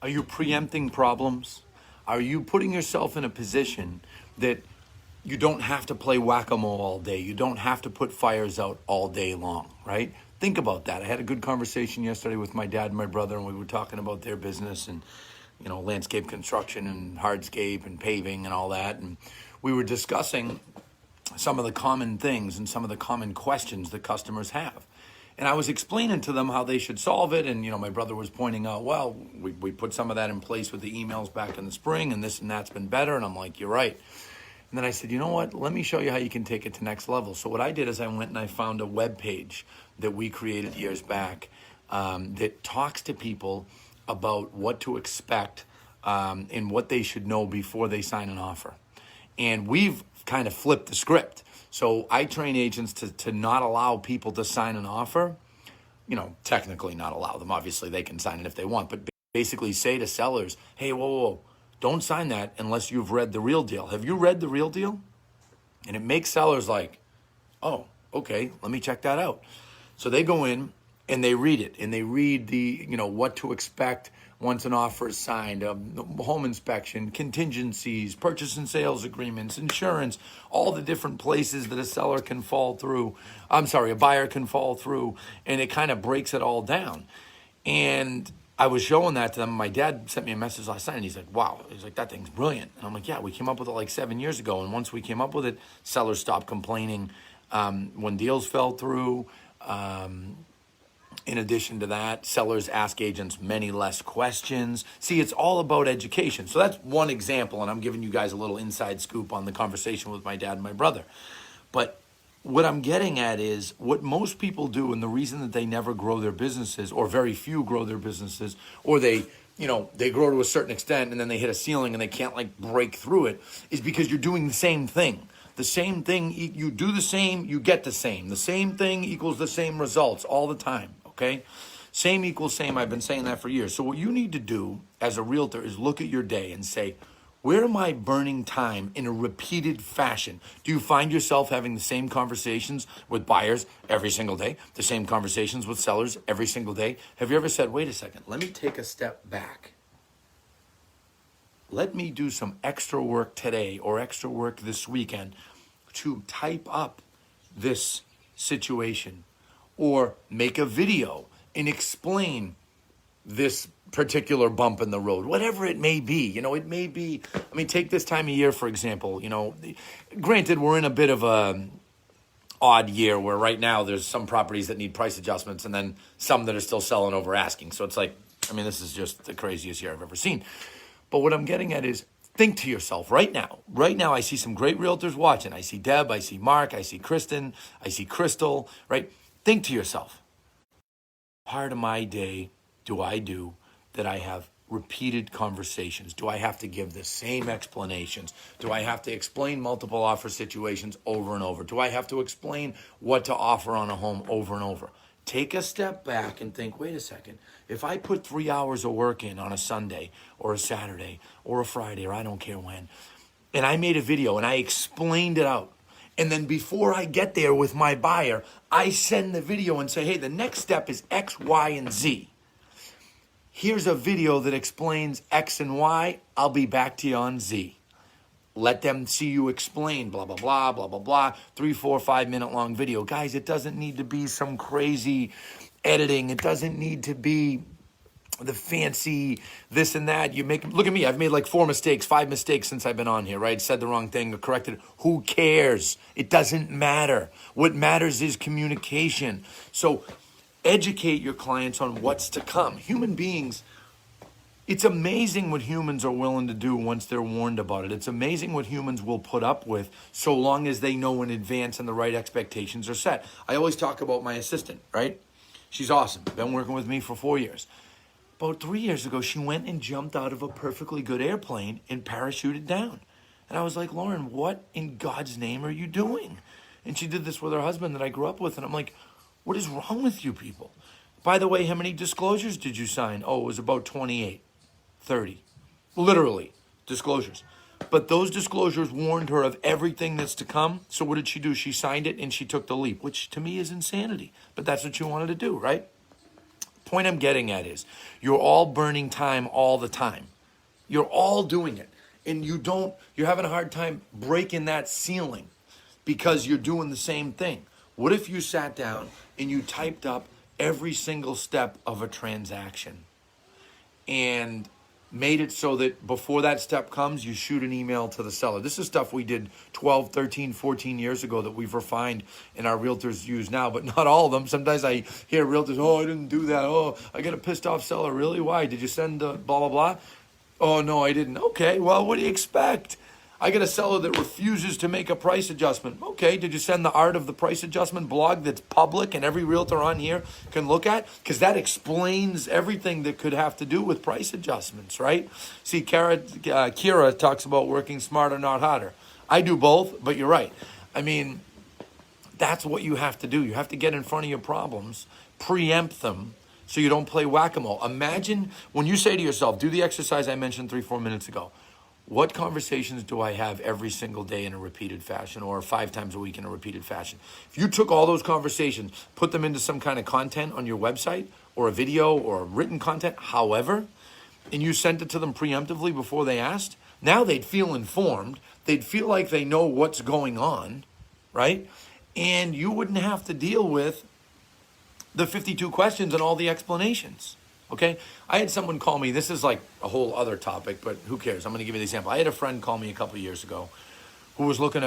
Are you preempting problems? Are you putting yourself in a position that you don't have to play whack-a-mole all day? You don't have to put fires out all day long, right? Think about that. I had a good conversation yesterday with my dad and my brother, and we were talking about their business and, landscape construction and hardscape and paving and all that. And we were discussing some of the common things and some of the common questions that customers have. And I was explaining to them how they should solve it. And, my brother was pointing out, well, we put some of that in place with the emails back in the spring, and this and that's been better. And I'm like, you're right. And then I said, you know what? Let me show you how you can take it to next level. So what I did is I went and I found a web page that we created years back that talks to people about what to expect and what they should know before they sign an offer. And we've kind of flipped the script. So I train agents to not allow people to sign an offer. Technically not allow them. Obviously, they can sign it if they want. But basically say to sellers, hey, whoa, don't sign that unless you've read the real deal. Have you read the real deal? And it makes sellers like, oh, okay, let me check that out. So they go in and they read it. And they read the, what to expect once an offer is signed, home inspection, contingencies, purchase and sales agreements, insurance, all the different places that a buyer can fall through, and it kind of breaks it all down. And I was showing that to them. My dad sent me a message last night, and he's like, wow, he's like, that thing's brilliant. And I'm like, yeah, we came up with it like 7 years ago, and once we came up with it, sellers stopped complaining when deals fell through. In addition to that, sellers ask agents many less questions. See, it's all about education. So that's one example, and I'm giving you guys a little inside scoop on the conversation with my dad and my brother. But what I'm getting at is what most people do, and the reason that they never grow their businesses, or very few grow their businesses, or they grow to a certain extent and then they hit a ceiling and they can't break through it, is because you're doing the same thing. The same thing, you do the same, you get the same. The same thing equals the same results all the time. Okay? Same equals same. I've been saying that for years. So what you need to do as a realtor is look at your day and say, where am I burning time in a repeated fashion? Do you find yourself having the same conversations with buyers every single day? The same conversations with sellers every single day? Have you ever said, wait a second, let me take a step back. Let me do some extra work today or extra work this weekend to type up this situation, or make a video and explain this particular bump in the road, whatever it may be. It may be, take this time of year, for example. Granted, we're in a bit of a odd year where right now there's some properties that need price adjustments and then some that are still selling over asking. So it's like, this is just the craziest year I've ever seen. But what I'm getting at is, think to yourself right now. Right now, I see some great realtors watching. I see Deb, I see Mark, I see Kristen, I see Crystal, right? Think to yourself, part of my day do I do that I have repeated conversations? Do I have to give the same explanations? Do I have to explain multiple offer situations over and over? Do I have to explain what to offer on a home over and over? Take a step back and think, wait a second, if I put 3 hours of work in on a Sunday or a Saturday or a Friday, or I don't care when, and I made a video and I explained it out, and then before I get there with my buyer, I send the video and say, hey, the next step is X, Y, and Z. Here's a video that explains X and Y. I'll be back to you on Z. Let them see you explain, blah, blah, blah, blah, blah, blah. 3, 4, 5 minute long video. Guys, it doesn't need to be some crazy editing. It doesn't need to be the fancy this and that. Look at me. I've made like 5 mistakes since I've been on here, right? Said the wrong thing or corrected it. Who cares? It doesn't matter. What matters is communication. So educate your clients on what's to come. Human beings, it's amazing what humans are willing to do once they're warned about it. It's amazing what humans will put up with so long as they know in advance and the right expectations are set. I always talk about my assistant, right? She's awesome. Been working with me for 4 years. About 3 years ago, she went and jumped out of a perfectly good airplane and parachuted down. And I was like, Lauren, what in God's name are you doing? And she did this with her husband that I grew up with. And I'm like, what is wrong with you people? By the way, how many disclosures did you sign? Oh, it was about 28, 30. Literally, disclosures. But those disclosures warned her of everything that's to come. So what did she do? She signed it and she took the leap, which to me is insanity. But that's what she wanted to do, right? point I'm getting at is you're all burning time all the time. You're all doing it. And you're having a hard time breaking that ceiling because you're doing the same thing. What if you sat down and you typed up every single step of a transaction and made it so that before that step comes, you shoot an email to the seller? This is stuff we did 12, 13, 14 years ago that we've refined and our realtors use now, but not all of them. Sometimes I hear realtors, oh, I didn't do that. Oh, I got a pissed off seller. Really? Why? Did you send blah, blah, blah? Oh, no, I didn't. Okay, well, what do you expect? I got a seller that refuses to make a price adjustment. Okay, did you send the Art of the Price Adjustment blog that's public and every realtor on here can look at? Because that explains everything that could have to do with price adjustments, right? See, Kira talks about working smarter, not harder. I do both, but you're right. I mean, that's what you have to do. You have to get in front of your problems, preempt them, so you don't play whack-a-mole. Imagine when you say to yourself, do the exercise I mentioned 3-4 minutes ago. What conversations do I have every single day in a repeated fashion, or 5 times a week in a repeated fashion? If you took all those conversations, put them into some kind of content on your website or a video or written content, however, and you sent it to them preemptively before they asked, now they'd feel informed. They'd feel like they know what's going on, right? And you wouldn't have to deal with the 52 questions and all the explanations, okay? I had someone call me, this is like a whole other topic, but who cares? I'm gonna give you the example. I had a friend call me a couple of years ago who was looking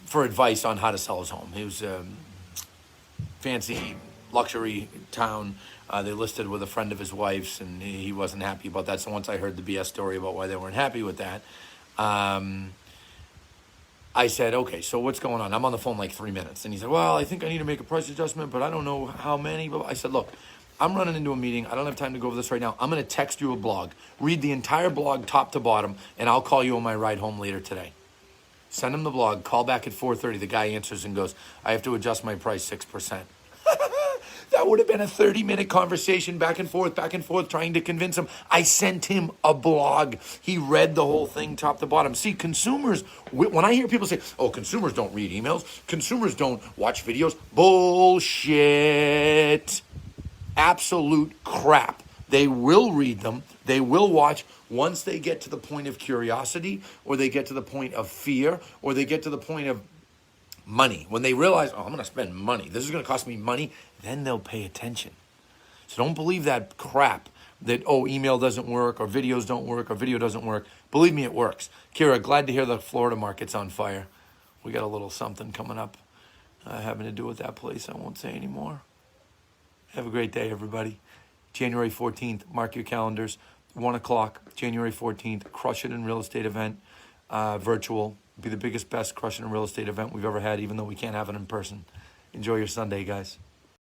for advice on how to sell his home. He was a fancy luxury town. They listed with a friend of his wife's, and he wasn't happy about that. So once I heard the BS story about why they weren't happy with that, I said, okay, so what's going on? I'm on the phone like 3 minutes. And he said, well, I think I need to make a price adjustment, but I don't know how many. But I said, look, I'm running into a meeting. I don't have time to go over this right now. I'm going to text you a blog. Read the entire blog top to bottom, and I'll call you on my ride home later today. Send him the blog. Call back at 4:30. The guy answers and goes, I have to adjust my price 6%. That would have been a 30-minute conversation back and forth, trying to convince him. I sent him a blog. He read the whole thing top to bottom. See, consumers, when I hear people say, oh, consumers don't read emails, consumers don't watch videos, bullshit. Absolute crap. They will read them. They will watch once they get to the point of curiosity, or they get to the point of fear, or they get to the point of money. When they realize, oh, I'm going to spend money. This is going to cost me money. Then they'll pay attention. So don't believe that crap that, oh, email doesn't work, or videos don't work, or video doesn't work. Believe me, it works. Kira, glad to hear the Florida market's on fire. We got a little something coming up having to do with that place. I won't say anymore. Have a great day, everybody. January 14th, mark your calendars. 1 o'clock, January 14th, Crush It in Real Estate event, virtual. Be the biggest, best Crush It in Real Estate event we've ever had, even though we can't have it in person. Enjoy your Sunday, guys.